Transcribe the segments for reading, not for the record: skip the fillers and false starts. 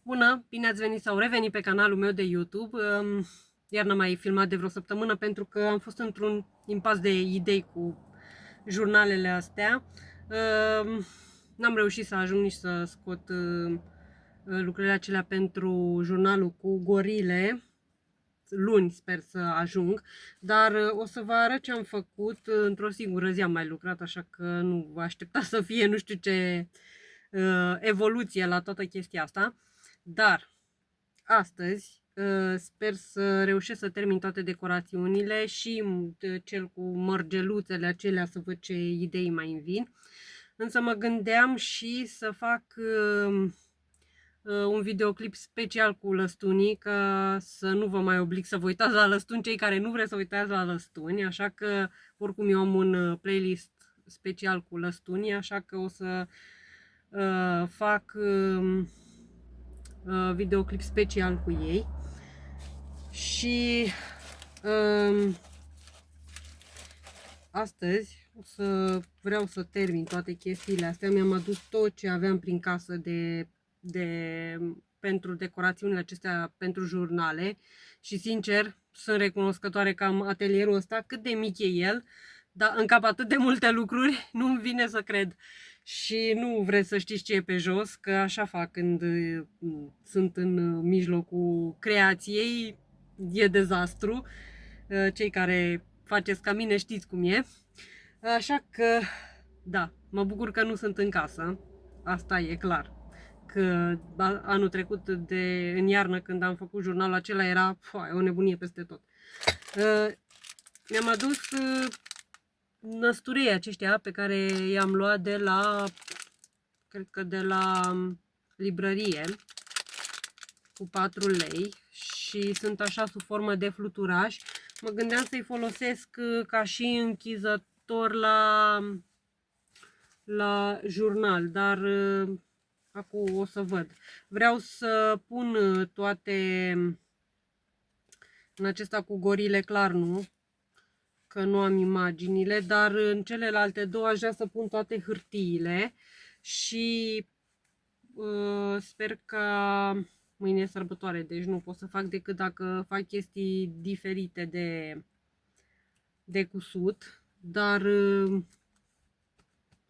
Bună, bine ați venit sau revenit pe canalul meu de YouTube. Iar n-am mai filmat de vreo săptămână pentru că am fost într-un impas de idei cu jurnalele astea. N-am reușit să ajung nici să scot lucrurile acelea pentru jurnalul cu gorile. Luni sper să ajung, dar o să vă arăt ce am făcut. Într-o singură zi am mai lucrat, așa că nu vă așteptați să fie nu știu ce evoluție la toată chestia asta. Dar astăzi sper să reușesc să termin toate decorațiunile și cel cu mărgeluțele acelea, să văd ce idei mai îmi vin. Însă mă gândeam și să fac un videoclip special cu lăstunii, ca să nu vă mai oblig să vă uitați la lăstuni cei care nu vreți să uitați la lăstuni, așa că oricum eu am un playlist special cu lăstunii, așa că o să fac videoclip special cu ei. Și astăzi o să vreau să termin toate chestiile astea. Mi-am adus tot ce aveam prin casă pentru decorațiunile acestea, pentru jurnale, și sincer sunt recunoscătoare că am atelierul ăsta, cât de mic e el, dar încap atât de multe lucruri, nu-mi vine să cred. Și nu vreți să știți ce e pe jos, că așa fac când sunt în mijlocul creației, e dezastru. Cei care faceți ca mine știți cum e. Așa că, da, mă bucur că nu sunt în casă, asta e clar. Că anul trecut, în iarnă, când am făcut jurnalul acela, era o nebunie peste tot. Mi-am adus năsturei aceștia pe care i-am luat de la, cred că de la librărie, cu 4 lei, și sunt așa sub formă de fluturaș. Mă gândeam să-i folosesc ca și închizător la jurnal, dar acum o să văd. Vreau să pun toate în acesta cu gorile, clar nu, că nu am imaginile, dar în celelalte două aș vrea să pun toate hârtiile și sper că mâine e sărbătoare, deci nu pot să fac decât dacă fac chestii diferite de cusut, dar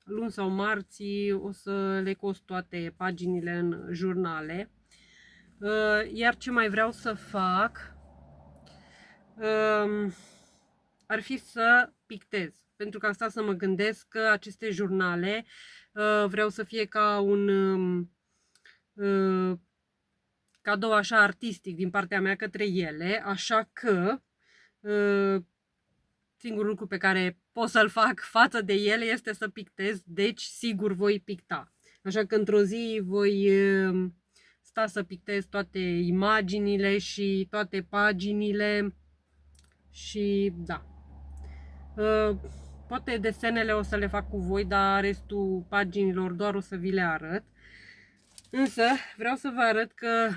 luni sau marți o să le cos toate paginile în jurnale. Iar ce mai vreau să fac ar fi să pictez, pentru că am stat să mă gândesc că aceste jurnale vreau să fie ca un cadou așa artistic din partea mea către ele, așa că singurul lucru pe care pot să-l fac față de ele este să pictez, deci sigur voi picta. Așa că într-o zi voi sta să pictez toate imaginile și toate paginile și da. Poate desenele o să le fac cu voi, dar restul paginilor doar o să vi le arăt. Însă vreau să vă arăt că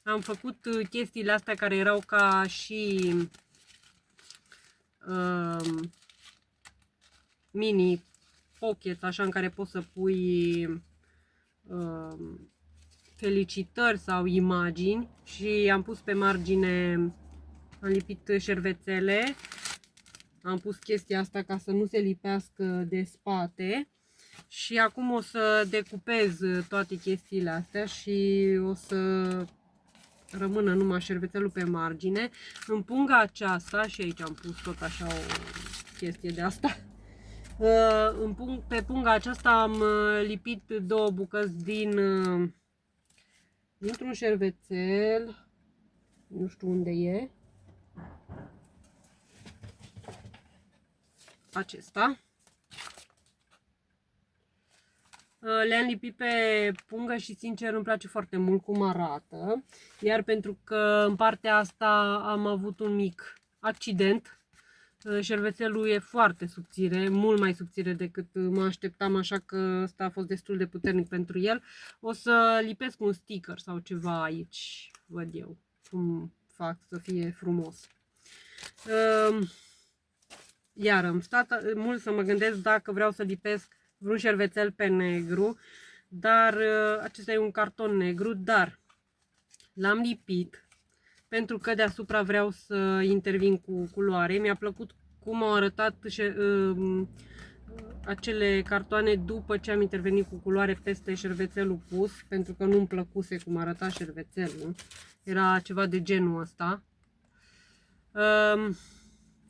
am făcut chestiile astea care erau ca și mini pocket, așa, în care poți să pui felicitări sau imagini, și am pus pe margine, am lipit șervețele, am pus chestia asta ca să nu se lipească de spate. Și acum o să decupez toate chestiile astea și o să rămână numai șervețelul pe margine. În punga aceasta, și aici am pus tot așa o chestie de asta, pe punga aceasta am lipit două bucăți dintr-un șervețel, nu știu unde e, acesta. Le-am lipit pe pungă și sincer îmi place foarte mult cum arată. Iar pentru că în partea asta am avut un mic accident, șervețelul e foarte subțire, mult mai subțire decât mă așteptam, așa că ăsta a fost destul de puternic pentru el. O să lipesc un sticker sau ceva aici, văd eu cum fac să fie frumos. Iar am stat mult să mă gândesc dacă vreau să lipesc vreun șervețel pe negru, dar acesta e un carton negru, dar l-am lipit pentru că deasupra vreau să intervin cu culoare. Mi-a plăcut cum au arătat acele cartoane după ce am intervenit cu culoare peste șervețelul pus, pentru că nu-mi plăcuse cum arăta șervețelul. Era ceva de genul ăsta.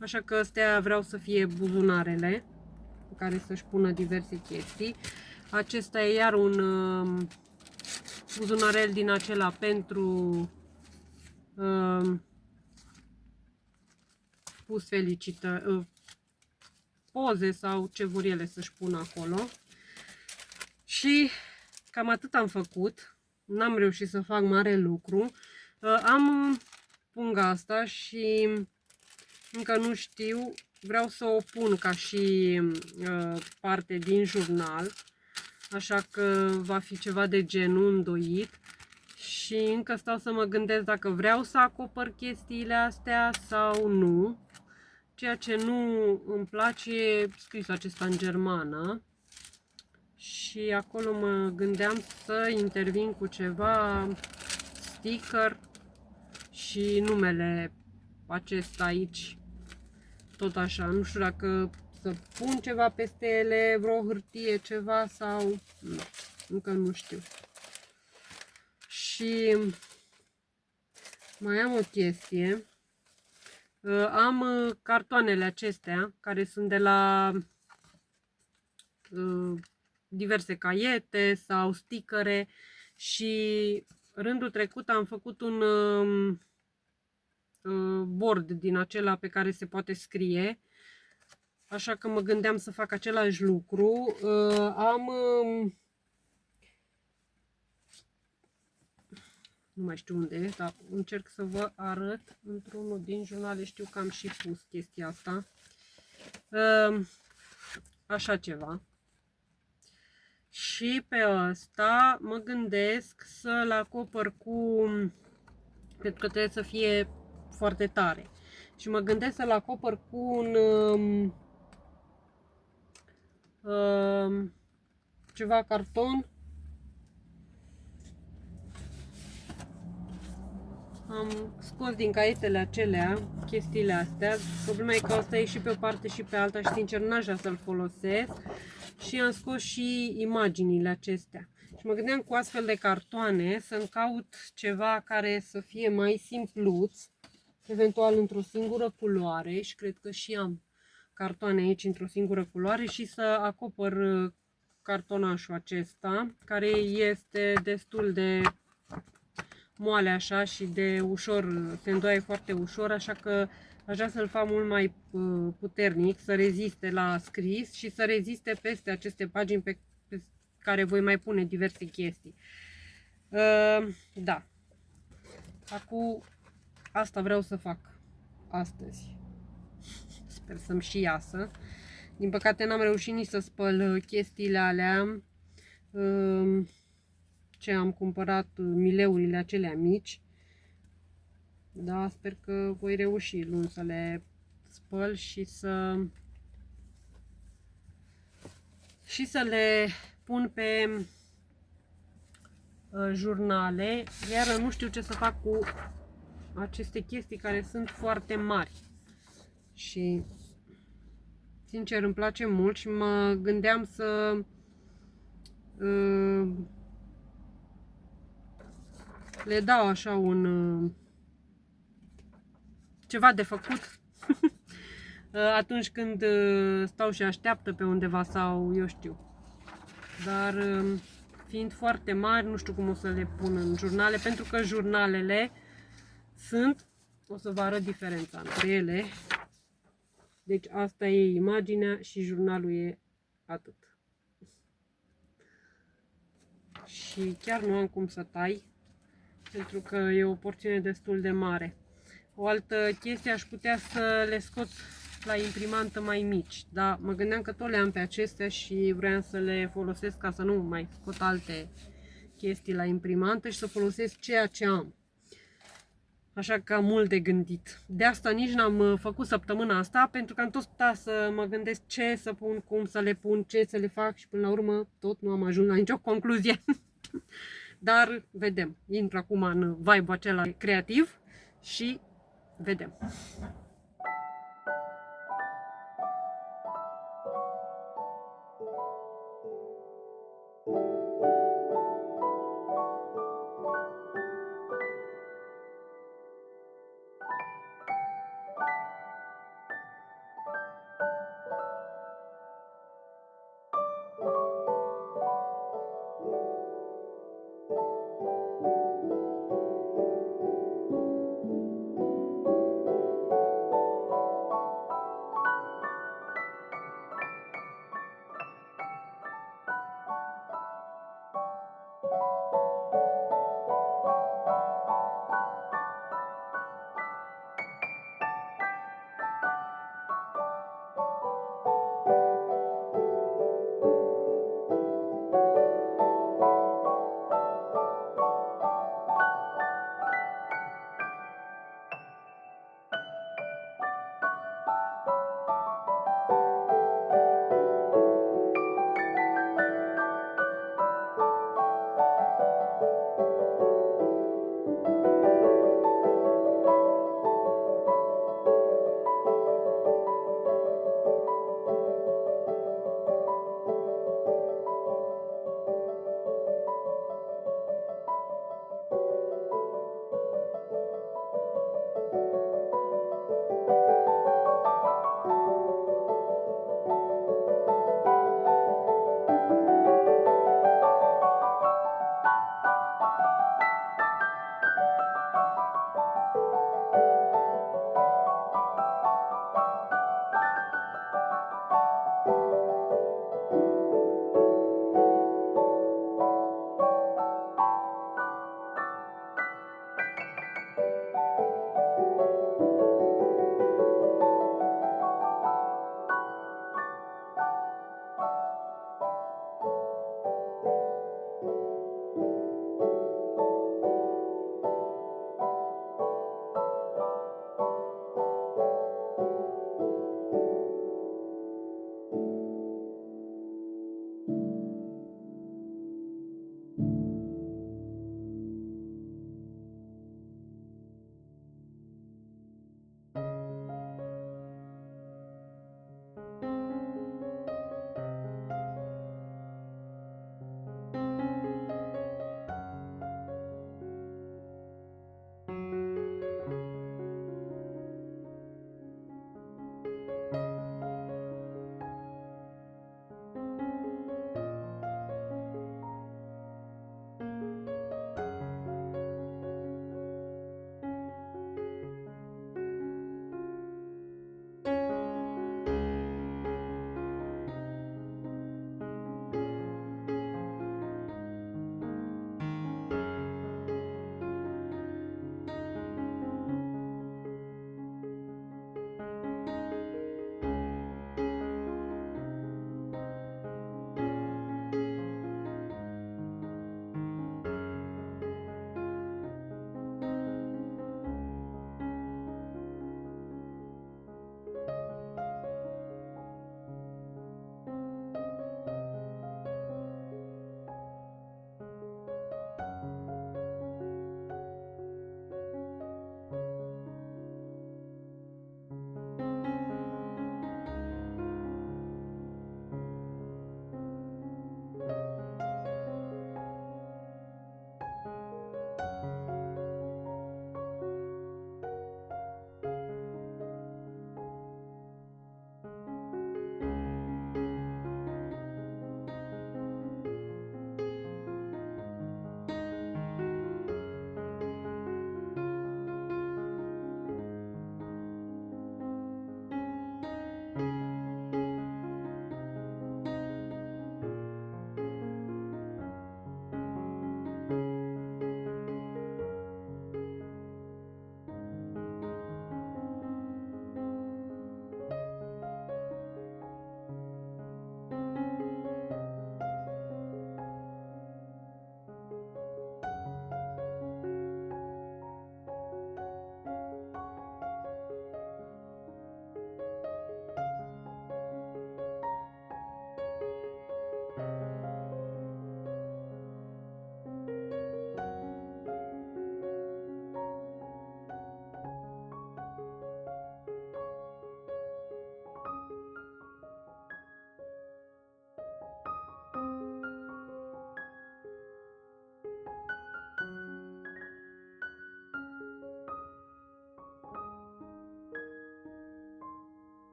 Așa că astea vreau să fie buzunarele pe care să-și pună diverse chestii. Acesta e iar un buzunarel din acela pentru pus poze sau ce vor ele să-și pună acolo. Și cam atât am făcut. N-am reușit să fac mare lucru. Am punga asta și încă nu știu, vreau să o pun ca și parte din jurnal, așa că va fi ceva de genul îndoit și încă stau să mă gândesc dacă vreau să acopăr chestiile astea sau nu. Ceea ce nu îmi place e scris acesta în germană și acolo mă gândeam să intervin cu ceva sticker și numele acesta aici, tot așa. Nu știu dacă să pun ceva peste ele, vreo hârtie, ceva sau nu, încă nu știu. Și mai am o chestie. Am cartoanele acestea care sunt de la diverse caiete sau stickere și rândul trecut am făcut un board din acela pe care se poate scrie, așa că mă gândeam să fac același lucru. Nu mai știu unde e, dar încerc să vă arăt într-unul din jurnale, știu că am și pus chestia asta. Așa ceva. Și pe ăsta mă gândesc să-l acopăr cu, pentru că trebuie să fie foarte tare. Și mă gândesc să-l acopăr cu un ceva carton. Am scos din caietele acelea chestiile astea. Problema e că asta e și pe o parte și pe alta și sincer n-aș vrea să-l folosesc. Și am scos și imaginile acestea. Și mă gândeam cu astfel de cartoane să-mi caut ceva care să fie mai simpluț, eventual într-o singură culoare, și cred că și am cartoane aici într-o singură culoare, și să acopăr cartonașul acesta, care este destul de moale așa și de ușor, se îndoaie foarte ușor, așa că aș vrea să-l fac mult mai puternic, să reziste la scris și să reziste peste aceste pagini pe care voi mai pune diverse chestii. Da. Acum asta vreau să fac astăzi. Sper să-mi și iasă. Din păcate n-am reușit nici să spăl chestiile alea. Ce am cumpărat, mileurile acelea mici. Da, sper că voi reuși luni să le spăl și să le pun pe jurnale. Iar nu știu ce să fac cu aceste chestii care sunt foarte mari. Și sincer îmi place mult și mă gândeam să le dau așa un ceva de făcut atunci când stau și așteaptă pe undeva sau eu știu. Dar fiind foarte mari, nu știu cum o să le pun în jurnale, pentru că jurnalele sunt, o să vă arăt diferența între ele. Deci asta e imaginea și jurnalul e atât. Și chiar nu am cum să tai, pentru că e o porțiune destul de mare. O altă chestie, aș putea să le scot la imprimantă mai mici, dar mă gândeam că tot le am pe acestea și vreau să le folosesc ca să nu mai scot alte chestii la imprimantă și să folosesc ceea ce am. Așa că am mult de gândit. De asta nici n-am făcut săptămâna asta, pentru că am tot stat să mă gândesc ce să pun, cum să le pun, ce să le fac și până la urmă tot nu am ajuns la nicio concluzie. Dar vedem, intru acum în vibe-ul acela creativ și vedem.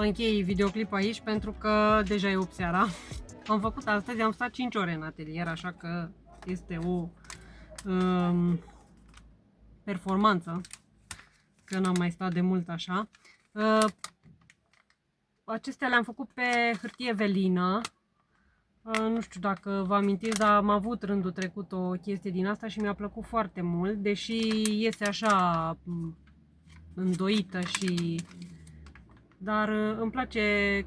vă închei videoclipul aici pentru că deja e 8 seara. Am făcut astăzi, am stat 5 ore în atelier, așa că este o performanță, că n-am mai stat de mult așa. Acestea le-am făcut pe hârtie velină. Nu știu dacă vă amintiți, dar am avut rândul trecut o chestie din asta și mi-a plăcut foarte mult, deși iese așa îndoită și... Dar îmi place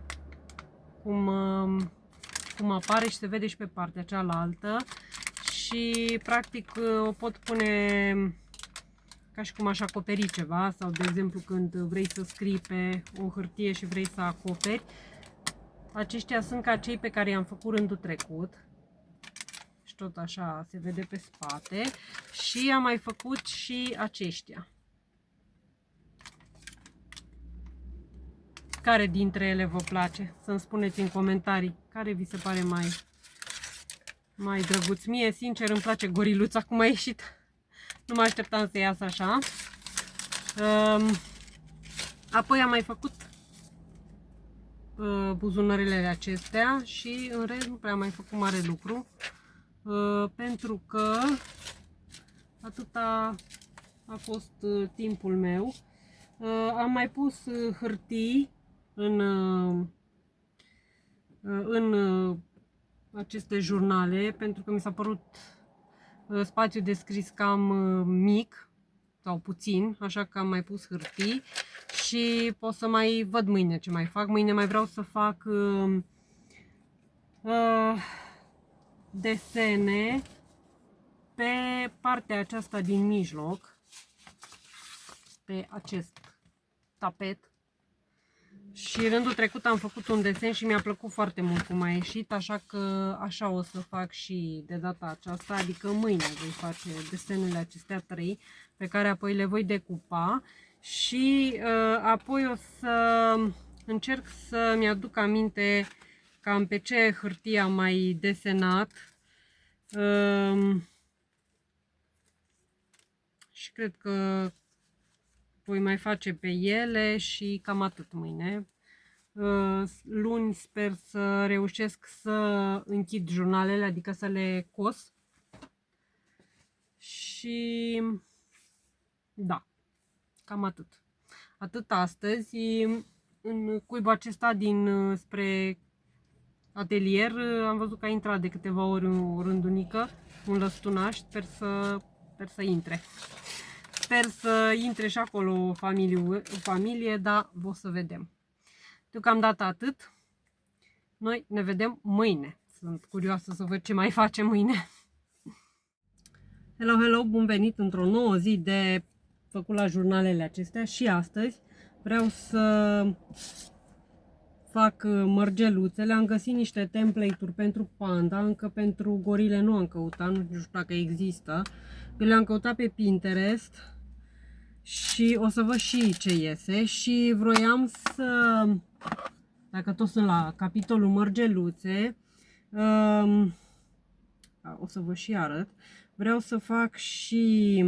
cum apare și se vede și pe partea cealaltă și practic o pot pune ca și cum aș acoperi ceva sau de exemplu când vrei să scrii pe o hârtie și vrei să acoperi. Aceștia sunt ca cei pe care i-am făcut rândul trecut și tot așa se vede pe spate și am mai făcut și aceștia. Care dintre ele vă place? Să-mi spuneți în comentarii care vi se pare mai drăguț. Mie, sincer, îmi place goriluța cum a ieșit. Nu mă așteptam să iasă așa. Apoi am mai făcut buzunărele acestea și în rest nu prea am mai făcut mare lucru. Pentru că atâta a fost timpul meu. Am mai pus hârtii în aceste jurnale pentru că mi s-a părut spațiul de scris cam mic sau puțin, așa că am mai pus hârtii și pot să mai văd mâine ce mai fac. Mâine mai vreau să fac desene pe partea aceasta din mijloc, pe acest tapet. Și rândul trecut am făcut un desen și mi-a plăcut foarte mult cum a ieșit, așa că așa o să fac și de data aceasta, adică mâine voi face desenele acestea 3, pe care apoi le voi decupa și apoi o să încerc să-mi aduc aminte cam pe ce hârtie am mai desenat și cred că voi mai face pe ele și cam atât mâine. Luni sper să reușesc să închid jurnalele, adică să le cos. Și da, cam atât. Atât astăzi. În cuibul acesta din spre atelier am văzut că a intrat de câteva ori o rândunică, un lăstunaș, sper să intre. Sper să intre și acolo o familie, dar o să vedem. Deocamdată atât. Noi ne vedem mâine. Sunt curioasă să văd ce mai facem mâine. Hello, hello! Bun venit într-o nouă zi de făcut la jurnalele acestea și astăzi vreau să fac mărgeluțele. Am găsit niște template-uri pentru panda, încă pentru gorile nu am căutat, nu știu dacă există. Le-am căutat pe Pinterest și o să văd și ce iese și vroiam să, dacă tot sunt la capitolul mărgeluțe, o să vă și arăt, vreau să fac și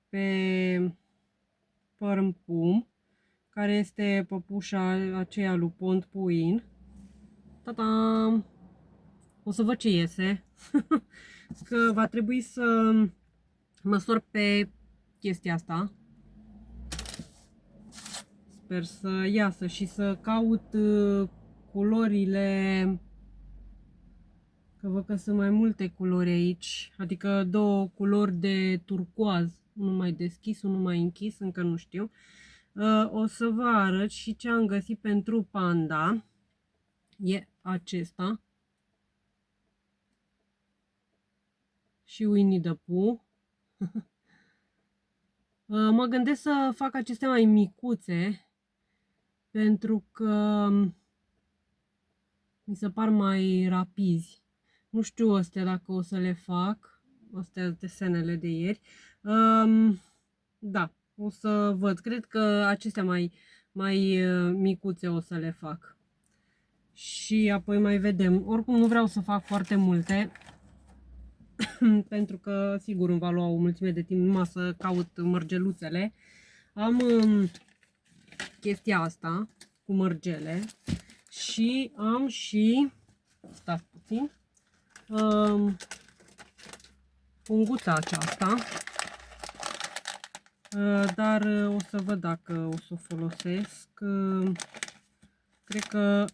pe părâmpum, care este păpușa aceea lui Pont Puin. Ta-da! O să văd ce iese. Că va trebui să măsor pe chestia asta. Sper să iasă și să caut culorile. Că văd că sunt mai multe culori aici. Adică două culori de turcoaz. Unul mai deschis, unul mai închis, încă nu știu. O să vă arăt și ce am găsit pentru panda. E acesta. Și Winnie the Pooh. Mă gândesc să fac acestea mai micuțe pentru că mi se par mai rapizi. Nu știu astea dacă o să le fac, astea desenele de ieri. Da, o să văd. Cred că acestea mai micuțe o să le fac. Și apoi mai vedem. Oricum nu vreau să fac foarte multe. pentru că sigur îmi va lua o mulțime de timp numai să caut mărgeluțele. Am chestia asta cu mărgele și am și, stați puțin, punguța aceasta, dar o să văd dacă o să o folosesc. Cred că,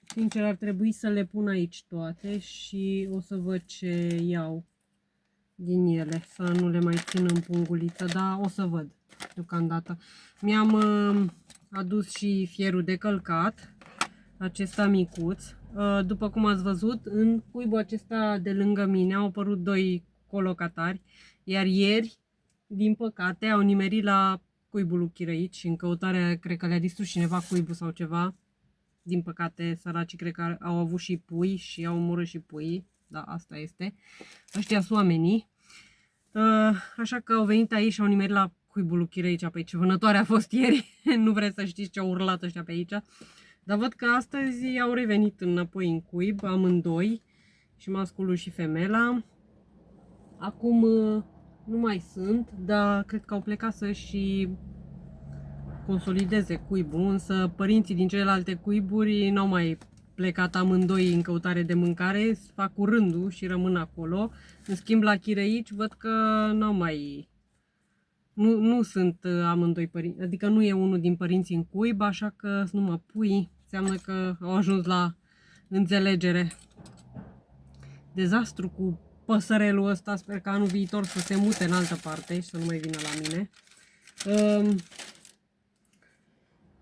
sincer, ar trebui să le pun aici toate și o să văd ce iau din ele, să nu le mai țin în punguliță, dar o să văd deocamdată. Mi-am adus și fierul de călcat, acesta micuț. După cum ați văzut, în cuibul acesta de lângă mine au apărut doi colocatari, iar ieri, din păcate, au nimerit la cuibul lui Chirăici și în căutarea, cred că le-a distrus cineva cuibul sau ceva. Din păcate, săracii cred că au avut și pui și au omorât și puii. Da, asta este. Ăștia sunt oamenii. Așa că au venit aici și au nimerit la cuibul lui Chirăici pe aici. Vânătoarea a fost ieri. Nu vreți să știți ce au urlat ăștia pe aici. Dar văd că astăzi au revenit înapoi în cuib, amândoi. Și masculul și femela. Acum nu mai sunt, dar cred că au plecat să și consolideze cuibul, însă părinții din celelalte cuiburi n-au mai plecat amândoi în căutare de mâncare, fac cu rândul și rămân acolo. În schimb, la Chirăici văd că n-au mai... Nu sunt amândoi părinți, adică nu e unul din părinții în cuib, așa că sunt numai pui, înseamnă că au ajuns la înțelegere. Dezastru cu păsărelul ăsta, sper că anul viitor să se mute în altă parte și să nu mai vină la mine.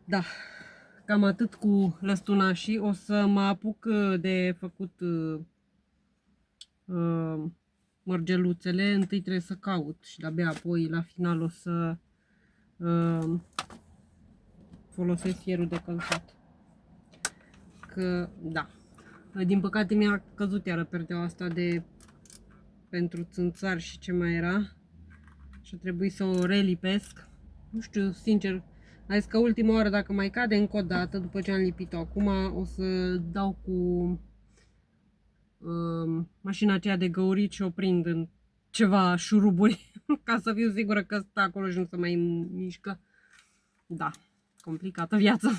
Da, cam atât cu lăstunașii. O să mă apuc de făcut mărgeluțele. Întâi trebuie să caut și de-abia apoi la final o să folosesc fierul de călcat. Că, da, din păcate mi-a căzut iară perdeaua asta de pentru țânțari și ce mai era. Și a trebuit să o relipesc. Nu știu, sincer, a zis că ultima oară dacă mai cade încă o dată, după ce am lipit-o acum, o să dau cu mașina aceea de găurit și o prind în ceva șuruburi ca să fiu sigură că stă acolo și nu se mai mișcă. Da, complicată viața.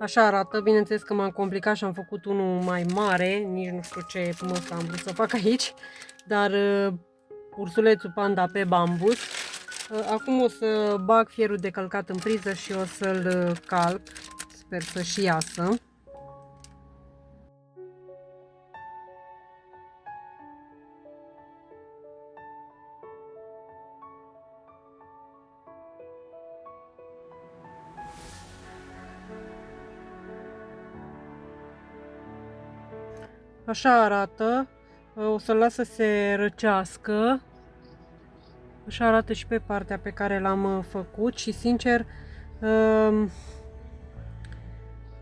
Așa arată, bineînțeles că m-am complicat și am făcut unul mai mare, nici nu știu ce măsă am vrut să fac aici, dar ursulețul panda pe bambus. Acum o să bag fierul de călcat în priză și o să-l calc, sper să și iasă. Așa arată, o să-l las să se răcească. Așa arată și pe partea pe care l-am făcut și sincer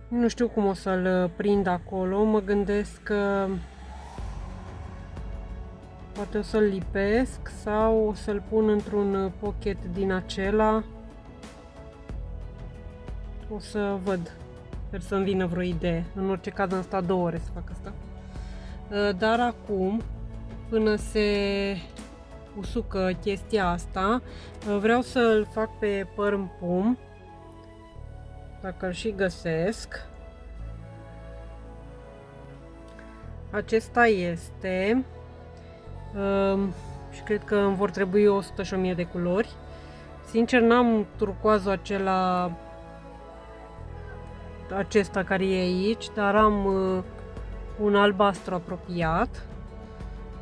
nu știu cum o să-l prind acolo. Mă gândesc că poate o să-l lipesc sau o să-l pun într-un pochet din acela. O să văd. Sper să-mi vină vreo idee. În orice caz am stat 2 ore să fac asta. Dar acum, până se usucă chestia asta, vreau să-l fac pe părmpum, dacă îl și găsesc. Acesta este și cred că îmi vor trebui 100 și 1000 de culori. Sincer, n-am turcoazul acesta care e aici, dar am un albastru apropiat.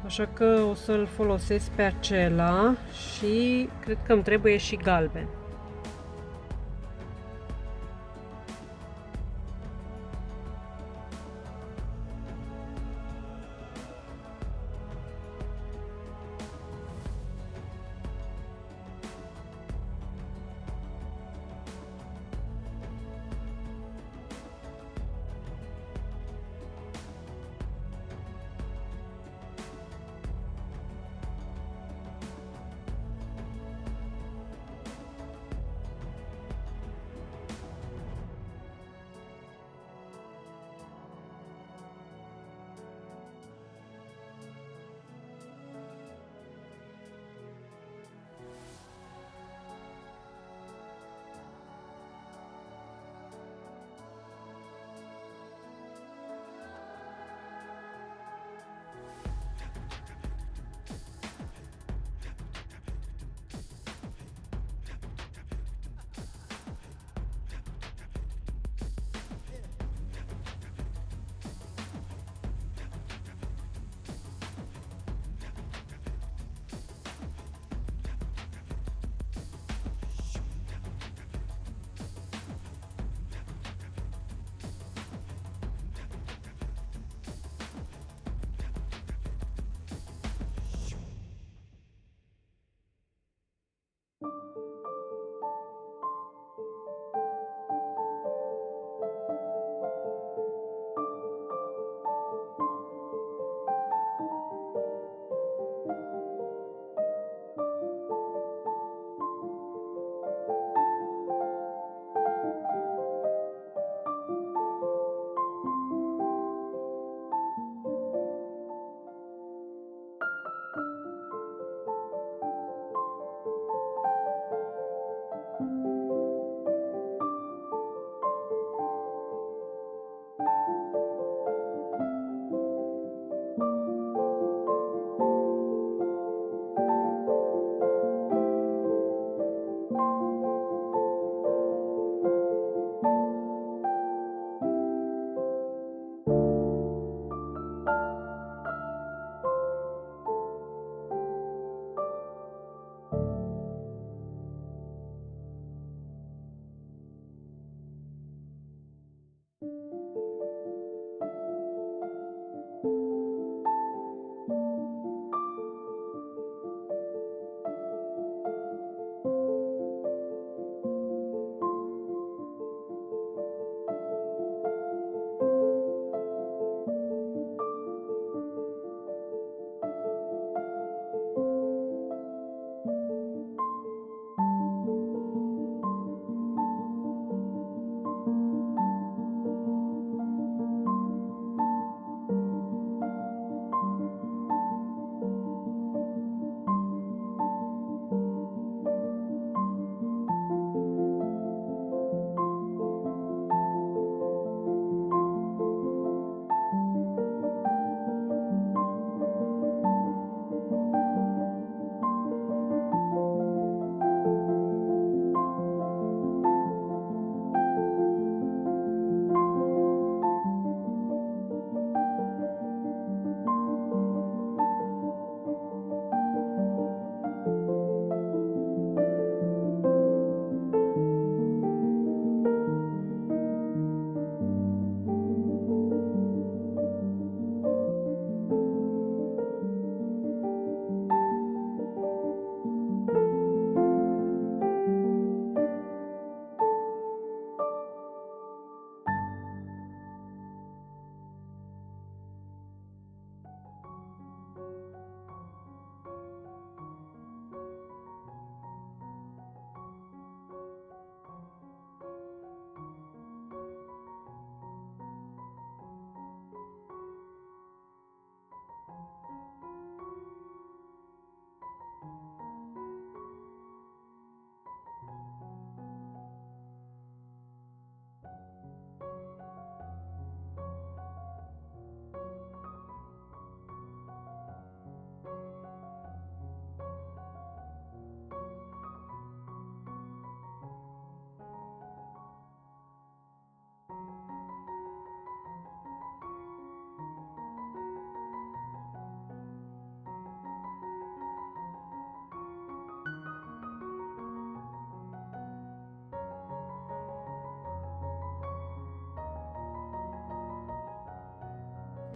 Așa că o să-l folosesc pe acela și cred că îmi trebuie și galben.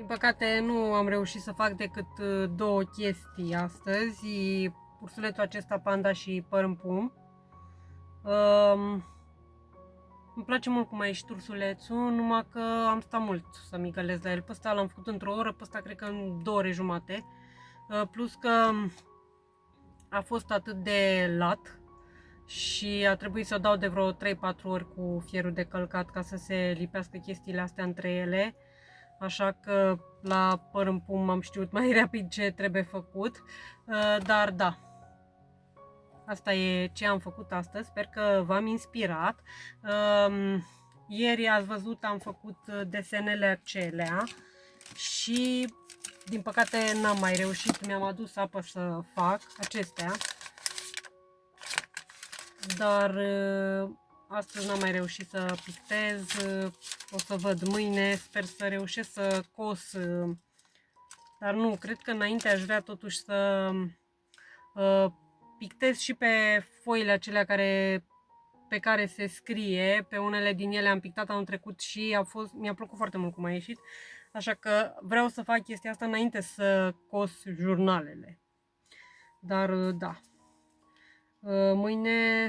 Din păcate nu am reușit să fac decât două chestii astăzi, ursulețul acesta panda și păr în pum. Îmi place mult cum a ieșit ursulețul, numai că am stat mult să migălez la el. Pe ăsta l-am făcut într-o oră, pe ăsta cred că în 2 ore jumate. Plus că a fost atât de lat și a trebuit să dau de vreo 3-4 ori cu fierul de călcat ca să se lipească chestiile astea între ele. Așa că la păr în pum am știut mai rapid ce trebuie făcut. Dar da, asta e ce am făcut astăzi. Sper că v-am inspirat. Ieri ați văzut, am făcut desenele acelea și din păcate n-am mai reușit. Mi-am adus apă să fac acestea. Dar astăzi n-am mai reușit să pictez. O să văd mâine. Sper să reușesc să cos. Dar nu, cred că înainte aș vrea totuși să pictez și pe foile acelea pe care se scrie. Pe unele din ele am pictat anul trecut și mi-a plăcut foarte mult cum a ieșit. Așa că vreau să fac chestia asta înainte să cos jurnalele. Dar da. Mâine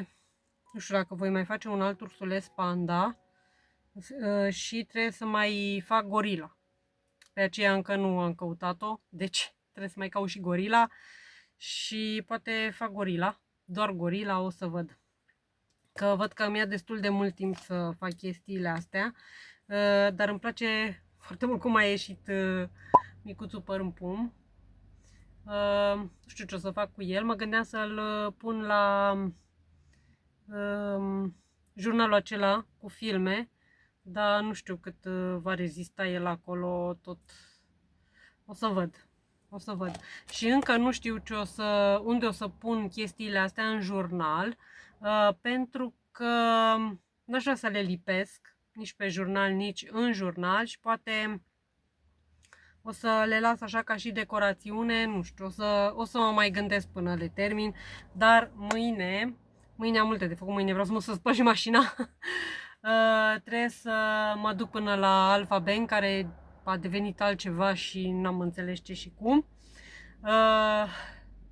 nu știu dacă voi mai face un alt ursuleț panda și trebuie să mai fac gorila. Pe aceea încă nu am căutat-o, deci trebuie să mai caut și gorila și poate fac gorila, doar gorila, o să văd. Că văd că mi-a destul de mult timp să fac chestiile astea, dar îmi place foarte mult cum a ieșit micuțul păr în pum. Nu știu ce o să fac cu el, mă gândeam să-l pun la jurnalul acela cu filme, dar nu știu cât va rezista el acolo, tot o să văd. O să văd. Și încă nu știu unde o să pun chestiile astea în jurnal, pentru că n-aș vrea să le lipesc nici pe jurnal, nici în jurnal și poate o să le las așa ca și decorațiune, nu știu, o să mă mai gândesc până le termin, dar mâine am multe de făcut, mâine vreau să mă spăl și mașina. Trebuie să mă duc până la Alpha Bank, care a devenit altceva și n-am înțeles ce și cum.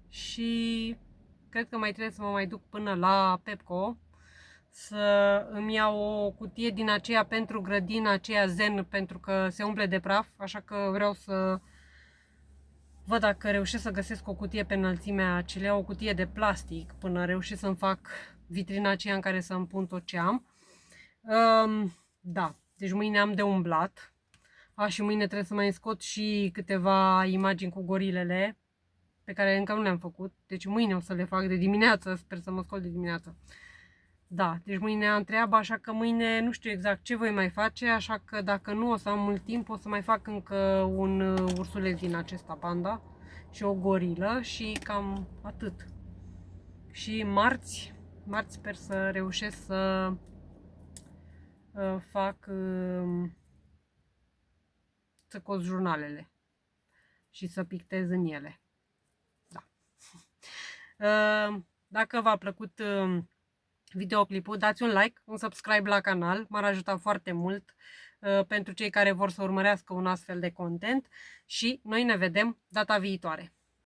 Și cred că mai trebuie să mă mai duc până la Pepco să îmi iau o cutie din aceea pentru grădina aceea zen, pentru că se umple de praf, așa că vreau să văd dacă reușesc să găsesc o cutie pe înălțimea acelea, o cutie de plastic, până reușesc să-mi fac vitrina aceea în care să-mi pun tot ce am. Da, deci mâine am de umblat. Și mâine trebuie să mai scot și câteva imagini cu gorilele, pe care încă nu le-am făcut. Deci mâine o să le fac de dimineață, sper să mă scot de dimineață. Da, deci mâine am treabă, așa că mâine nu știu exact ce voi mai face, așa că dacă nu o să am mult timp, o să mai fac încă un ursuleț din acesta panda și o gorilă și cam atât. Și marți sper să reușesc să fac, să cos jurnalele și să pictez în ele. Da. Dacă v-a plăcut videoclipul, dați un like, un subscribe la canal, m-ar ajuta foarte mult pentru cei care vor să urmărească un astfel de content și noi ne vedem data viitoare.